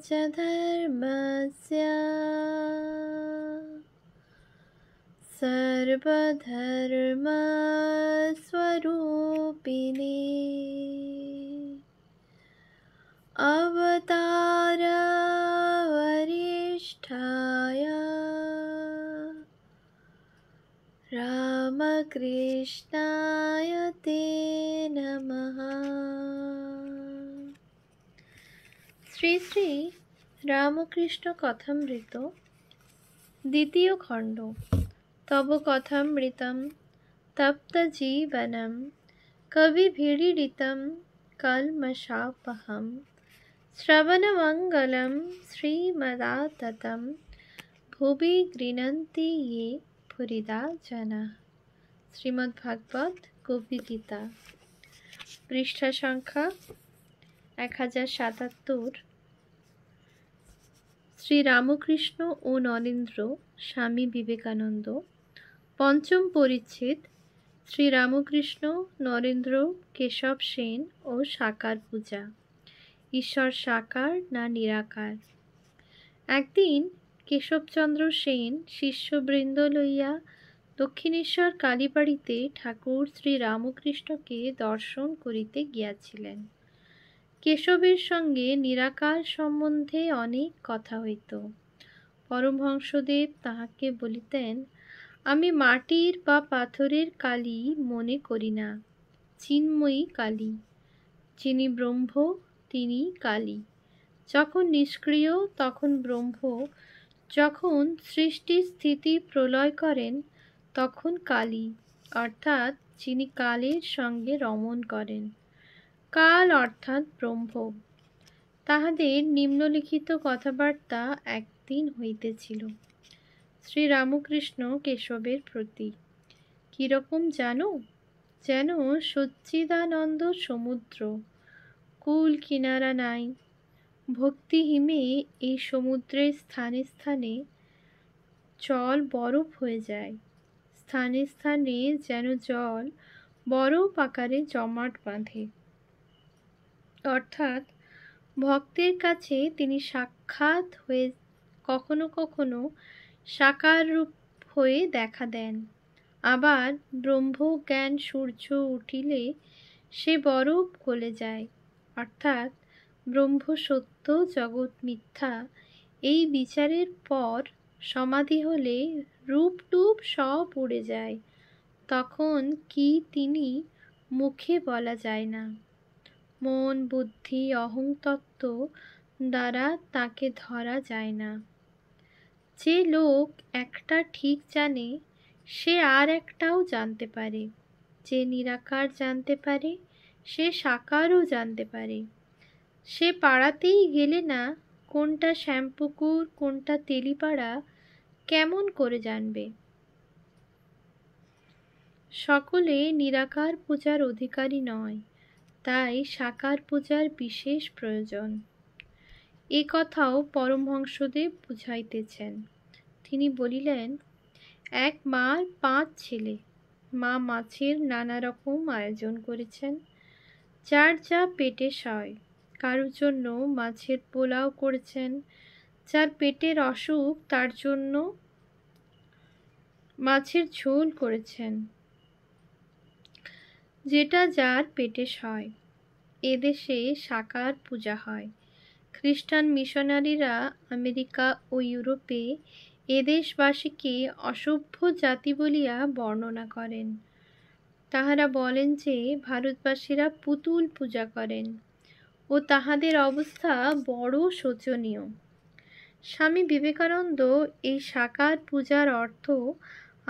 च धर्मस्य सर्वधर्मस्वरूपिणे अवतारवरिष्ठाय रामकृष्णाय ते नमः। শ্রী শ্রী রামকৃষ্ণ কথামৃত দ্বিতীয় খণ্ড। তব কথামৃতম তপ্ত জীবনম কবিভিড়িতম কলমশাপহম শ্রবণমঙ্গলম শ্রীমদাততম ভুবি গৃণন্তি ये ভুরিদা জনাঃ। শ্রীমদ্ভাগবত কবি গীতা, পৃষ্ঠা সংখ্যা 1077। শ্রী রামকৃষ্ণ ও নরেন্দ্র স্বামী বিবেকানন্দ, পঞ্চম পরিচ্ছেদ। শ্রী রামকৃষ্ণ, নরেন্দ্র, কেশব সেন ও সাকার পূজা। ঈশ্বর সাকার না নিরাকার? একদিন কেশবচন্দ্র সেন শিষ্যবৃন্দ লইয়া দক্ষিণেশ্বর কালীবাড়িতে ঠাকুর শ্রী রামকৃষ্ণকে দর্শন করিতে গিয়াছিলেন। কেশবের সঙ্গে নিরাকার সম্বন্ধে অনেক কথা হইত। পরমহংসদেব তাহাকে বলিতেন, আমি মাটির বা পাথরের কালী মনে করি না, চিন্ময়ী কালী। যিনি ব্রহ্ম তিনি কালী। যখন নিষ্ক্রিয় তখন ব্রহ্ম, যখন সৃষ্টি স্থিতি প্রলয় করেন তখন কালী, অর্থাৎ যিনি কালের সঙ্গে রমণ করেন। কাল অর্থাৎ ব্রহ্ম। তাহাদের নিম্নলিখিত কথাবার্তা একদিন হইতেছিল শ্রী রামকৃষ্ণ কেশবের প্রতি। কিরকম জানো? যেন সচ্চিদানন্দ সমুদ্র, কুল কিনারা নাই। ভক্তিহিমে এই সমুদ্রের স্থানে স্থানে জল বরফ হয়ে যায়। স্থানে স্থানে যেন জল বরফ আকারে জমাট বাঁধে, অর্থাৎ ভক্তের কাছে তিনি সাক্ষাৎ হয়ে কখনো কখনো সাকার রূপ হয়ে দেখা দেন। আবার ব্রহ্মজ্ঞান সূর্য উঠিলে সে বরফ গলে যায়, অর্থাৎ ব্রহ্ম সত্য জগৎ মিথ্যা এই বিচারের পর সমাধি হলে রূপ টুপ সব উড়ে যায়। তখন কি তিনি মুখে বলা যায় না। মন বুদ্ধি অহংতত্ত্ব দ্বারা তাকে ধরা যায় না। যে লোক একটা ঠিক জানে সে আর একটাও জানতে পারে। যে নিরাকার জানতে পারে সে সাকারও জানতে পারে। সে পাড়াতেই গেলে না কোনটা শ্যামপুকুর কোনটা তেলিপাড়া কেমন করে জানবে? সকলে নিরাকার পূজার অধিকারী নয়, তাই সাকার পূজার বিশেষ প্রয়োজন। এ কথাও পরমহংসদেব বুঝাইতেছেন। তিনি বলিলেন, এক মার 5 ছেলে। মা মাছের নানা রকম আয়োজন করেছেন, যার যা পেটে সয়। কারোর জন্য মাছের পোলাও করেছেন, যার পেটের অসুখ তার জন্য মাছের ঝোল করেছেন, যেটা যার পেটে সয়। এদেশে সাকার পূজা হয়। খ্রিস্টান মিশনারিরা আমেরিকা ও ইউরোপে এদেশবাসীকে অসভ্য জাতি বলিয়া বর্ণনা করেন। তাহারা বলেন যে ভারতবাসীরা পুতুল পূজা করেন ও তাহাদের অবস্থা বড় শোচনীয়। স্বামী বিবেকানন্দ এই সাকার পূজার অর্থ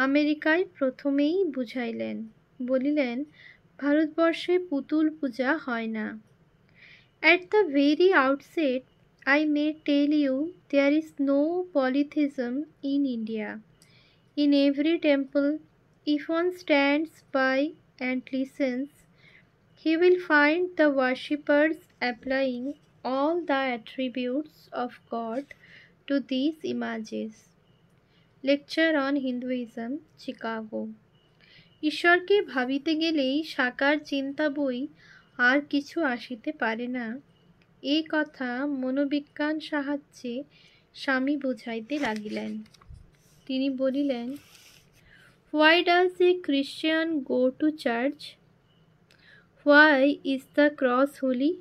আমেরিকায় প্রথমেই বুঝাইলেন। বলিলেন, ভারতবর্ষে পুতুল পূজা হয় না। At the very outset, I may tell you there is no polytheism in India. In every temple, if one stands by and listens, he will find the worshippers applying all the attributes of God to these images. Lecture on Hinduism, Chicago. ঈশ্বরকে ভাবিতে গেলেই সাকার চিন্তা বই আর কিছু আসিতে পারে না। এই কথা মনোবিজ্ঞান সাহায্যে স্বামী বুঝাইতে লাগিলেন। তিনি বলিলেন, Why does a Christian go to church? Why is the cross holy?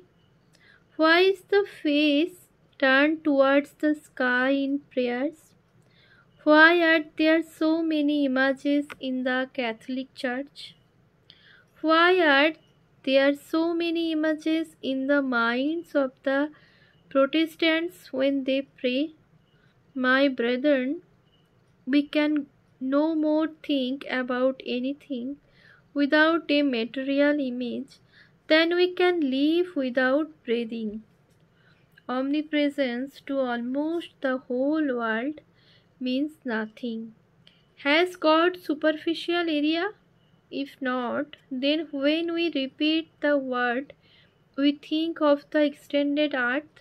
Why is the face turned towards the sky in prayers? Why are there so many images in the Catholic Church? Why are there so many images in the minds of the Protestants when they pray? My brethren, we can no more think about anything without a material image than we can live without breathing. Omnipresence to almost the whole world means nothing. Has God superficial area? If not, then when we repeat the word, we think of the extended earth.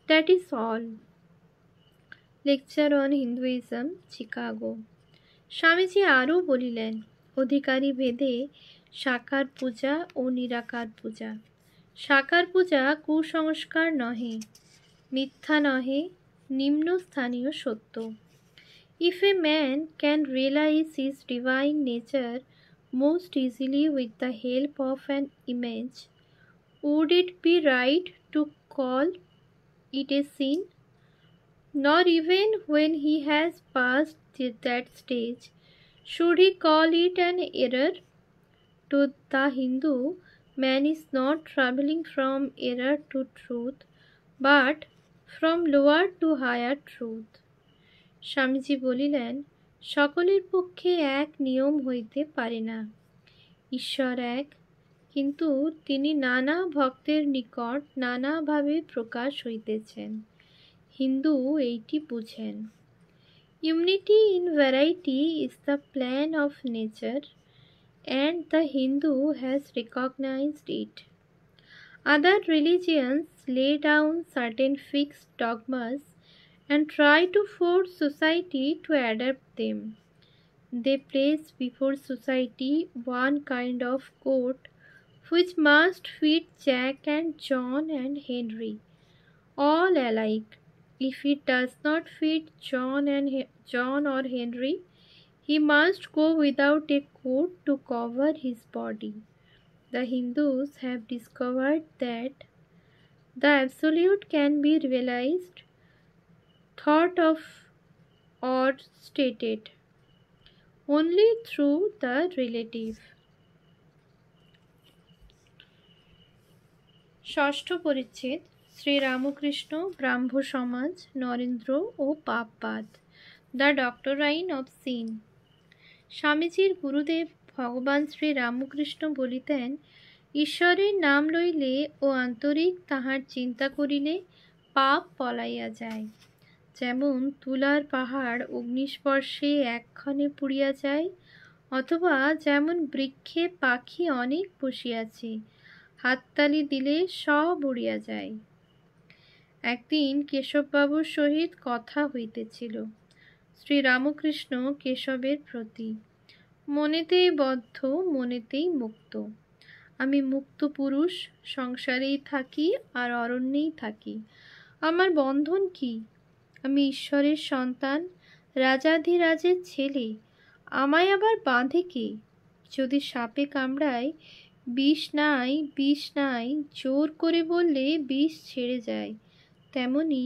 That is all. Lecture on Hinduism, Chicago. Swamiji আরও বলিলেন, অধিকারী ভেদে সাকার পূজা ও নিরাকার পূজা। সাকার পূজা কুসংস্কার নহে, মিথ্যা নহে, নিম্নস্থানীয় সত্য। If a man can realize his divine nature most easily with the help of an image, would it be right to call it a sin? Nor even when he has passed that stage should he call it an error. To the Hindu, man is not traveling from error to truth, but from lower to higher truth. Swamiji বলিলেন, সকলের পক্ষে এক নিয়ম হইতে পারে না। ঈশ্বর এক, কিন্তু তিনি নানা ভক্তের নিকট নানাভাবে প্রকাশ হইতেছেন। হিন্দু এইটি বুঝেন। Unity in variety is the plan of nature, and the Hindu has recognized it. Other religions lay down certain fixed dogmas and try to force society to adapt them. They place before society one kind of coat which must fit Jack and John and Henry, all alike. If it does not fit John or Henry, he must go without a coat to cover his body. The Hindus have discovered that the absolute can be realized, thought of, or stated only through the relative. ষষ্ঠ পরিচ্ছেদ, শ্রীরামকৃষ্ণ, ব্রাহ্ম সমাজ, নরেন্দ্র ও পাপবাদ, the ডক্টরাইন of scene. স্বামীজির গুরুদেব ভগবান শ্রী রামকৃষ্ণ বলিতেন, ঈশ্বরের নাম লইলে ও আন্তরিক তাহার চিন্তা করিলে পাপ পলাইয়া যায়। যেমন তুলার পাহাড় অগ্নিস্পর্শে একক্ষণে পুড়িয়া যায়, অথবা যেমন বৃক্ষে পাখি অনেক বসিয়াছে, হাততালি দিলে সব উড়িয়া যায়। একদিন কেশববাবুর সহিত কথা হইতেছিল শ্রীরামকৃষ্ণ কেশবের প্রতি। মনেতেই বদ্ধ, মনেতেই মুক্ত। আমি মুক্ত পুরুষ, সংসারেই থাকি আর অরণ্যেই থাকি। আমার বন্ধন কি? আমি ঈশ্বরের সন্তান, রাজাধিরাজের ছেলে। আমায় আবার বাঁধে কে? যদি সাপে কামড়ায়, বিষ নাই, বিষ নাই, জোর করে বললে বিষ ছেড়ে যায়। তেমনি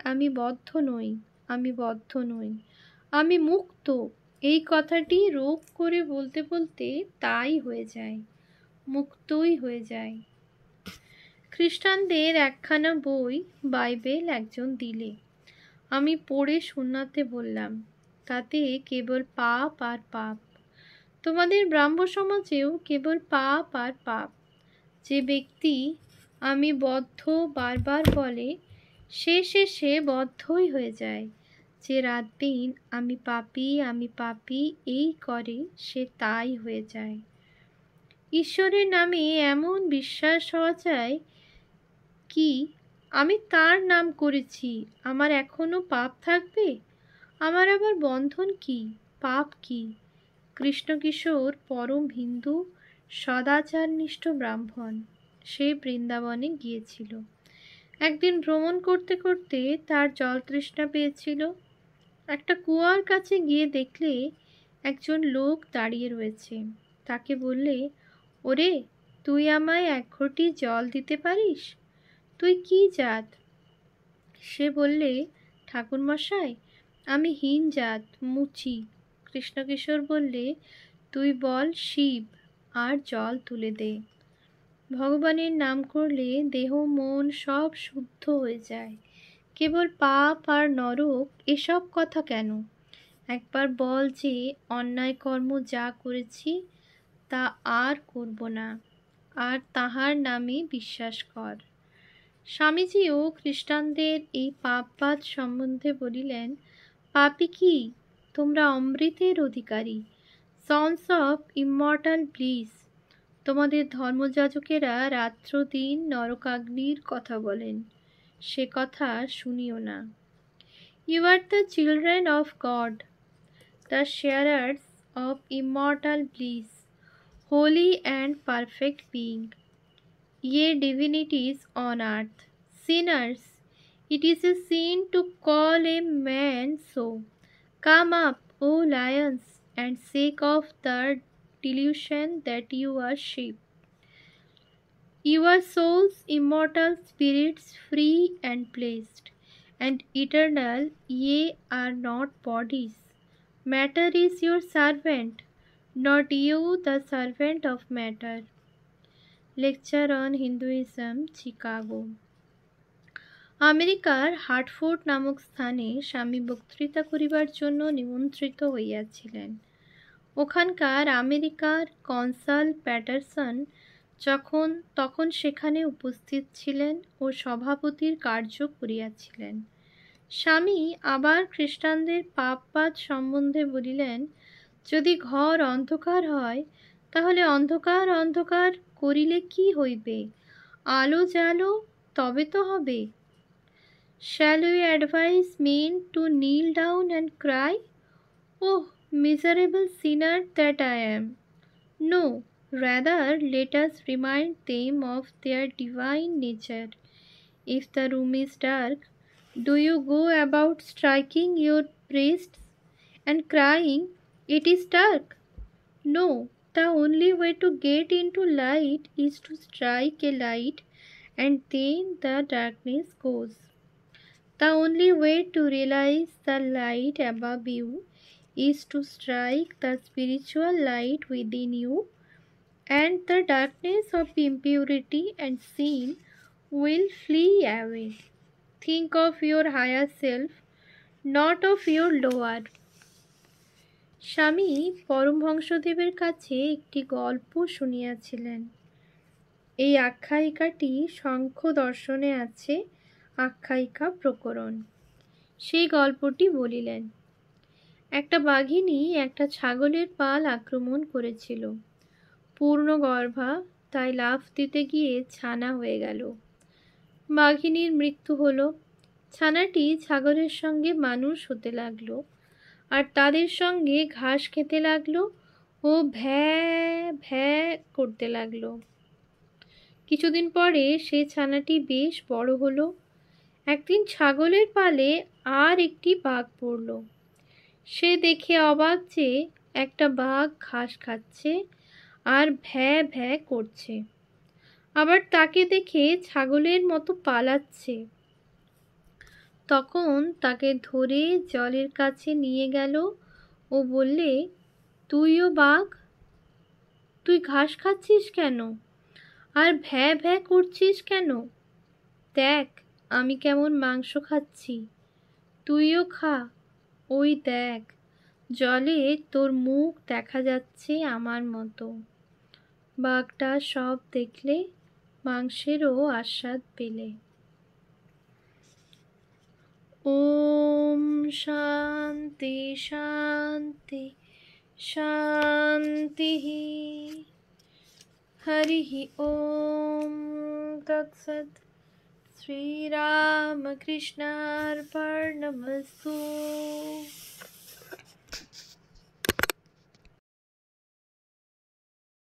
আমি বদ্ধ নই, আমি বদ্ধ নই, আমি মুক্ত। এই কথাটি রোগ করে বলতে বলতে তাই হয়ে যায়, মুক্তই হয়ে যায়। খ্রিস্টানদের একখানা বই বাইবেল একজন দিলে, আমি পড়ে শোনাতে বললাম। তাতে কেবল পাপ আর পাপ। তোমাদের ব্রাহ্ম সমাজেও কেবল পাপ আর পাপ। যে ব্যক্তি আমি বদ্ধ বারবার বলে, সে শেষে বদ্ধই হয়ে যায়। যে রাত দিন আমি পাপী এই করে, সে তাই হয়ে যায়। ঈশ্বরের নামে এমন বিশ্বাস হওয়া চাই কি আমি তার নাম করেছি, আমার এখনো পাপ থাকবে? আমার আবার বন্ধন কি, পাপ কি? কৃষ্ণকিশোর পরম হিন্দু, সদাচারনিষ্ঠ ব্রাহ্মণ। সে বৃন্দাবনে গিয়েছিল। একদিন ভ্রমণ করতে করতে তার জল তৃষ্ণা পেয়েছিল। একটা কুয়ার কাছে গিয়ে দেখলে একজন লোক দাঁড়িয়ে রয়েছে। তাকে বললে, ওরে, তুই আমায় এক ঘটি জল দিতে পারিস? তুই কি জাত? সে বললে, ঠাকুরমশাই, আমি হীন জাত, মুচি। কৃষ্ণকিশোর বললে, তুই বল শিব, আর জল তুলে দে। ভগবানের নাম করলে দেহ মন সব শুদ্ধ হয়ে যায়। কেবল পাপ আর নরক এসব কথা কেন? একবার বল যে অন্যায় কর্ম যা করেছি তা আর করব না, আর তাহার নামে বিশ্বাস কর। স্বামীজিও খ্রিস্টানদের এই পাপবাদ সম্বন্ধে বলিলেন, পাপী কি? তোমরা অমৃতের অধিকারী, সন্স অফ ইমর্টাল ব্লিস। তোমাদের ধর্মযাজকেরা রাত্র দিন নরকাগ্নির কথা বলেন, সে কথা শুনিও না। You are the children of God, the sharers of immortal bliss, holy and perfect being, ye divinities on earth. Sinners, it is a sin to call a man so. Come up, O lions, and shake off the delusion that you are sheep. You are souls, immortal spirits, free and blessed, and eternal. Ye are not bodies. Matter is your servant, not you the servant of matter. Lecture on Hinduism, Chicago. আমেরিকার Hartford নামক স্থানে স্বামী বক্তৃতা করিবার জন্য নিমন্ত্রিত হইয়াছিলেন। ওখানকার আমেরিকার কনসাল প্যাটারসন তখন সেখানে উপস্থিত ছিলেন ও সভাপতির কার্য করিয়াছিলেন। স্বামী আবার খ্রিস্টানদের পাপবাদ সম্বন্ধে বলিলেন, যদি ঘর অন্ধকার হয় তাহলে অন্ধকার অন্ধকার করিলে কি হইবে? আলো জ্বালো, তবে তো হবে। Shall we advise men to kneel down and cry, "Oh, miserable sinner that I am"? No, rather let us remind them of their divine nature. If the room is dark, do you go about striking your breasts and crying, "It is dark"? No, the only way to get into light is to strike a light, and then the darkness goes. The only way to realize the light above you is to strike the spiritual light within you, and the darkness of impurity and sin will flee away. Think of your higher self, not of your lower. স্বামী পরমহংসদেবের কাছে একটি গল্প শুনিয়াছিলেন। এই আখ্যায়িকাটি সাংখ্য দর্শনে আছে, আখ্যায়িকা প্রকরণ। সেই গল্পটি বলিলেন। একটা বাঘিনী একটা ছাগলের পাল আক্রমণ করেছিল। পূর্ণগর্ভা, তাই লাফ দিতে গিয়ে ছানা হয়ে গেল। বাঘিনীর মৃত্যু হলো। ছানাটি ছাগলের সঙ্গে মানুষ হতে লাগলো, আর তাদের সঙ্গে ঘাস খেতে লাগলো ও ভ্যাঁ ভ্যাঁ করতে লাগলো। কিছুদিন পরে সে ছানাটি বেশ বড় হলো। একদিন ছাগলের পালে আর একটি বাঘ পড়ল। সে দেখে অবাক যে একটা বাঘ ঘাস খাচ্ছে আর ভ্যাঁ ভ্যাঁ করছে, আবার তাকে দেখে ছাগলের মতো পালাচ্ছে। তখন তাকে ধরে জলের কাছে নিয়ে গেল ও বললে, তুইও বাঘ, তুই ঘাস খাচ্ছিস কেন আর ভ্যাঁ ভ্যাঁ করছিস কেন? দেখ আমি কেমন মাংস খাচ্ছি, তুইও খা। ওই দেখ, জলে তোর মুখ দেখা যাচ্ছে আমার মতো। বাঘটা সব দেখলে, মাংসেরও আস্বাদ পেলে। ওম শান্তি শান্তি শান্তি। হরি ওম তৎসৎ। শ্রীরামকৃষ্ণার্পণমস্তু।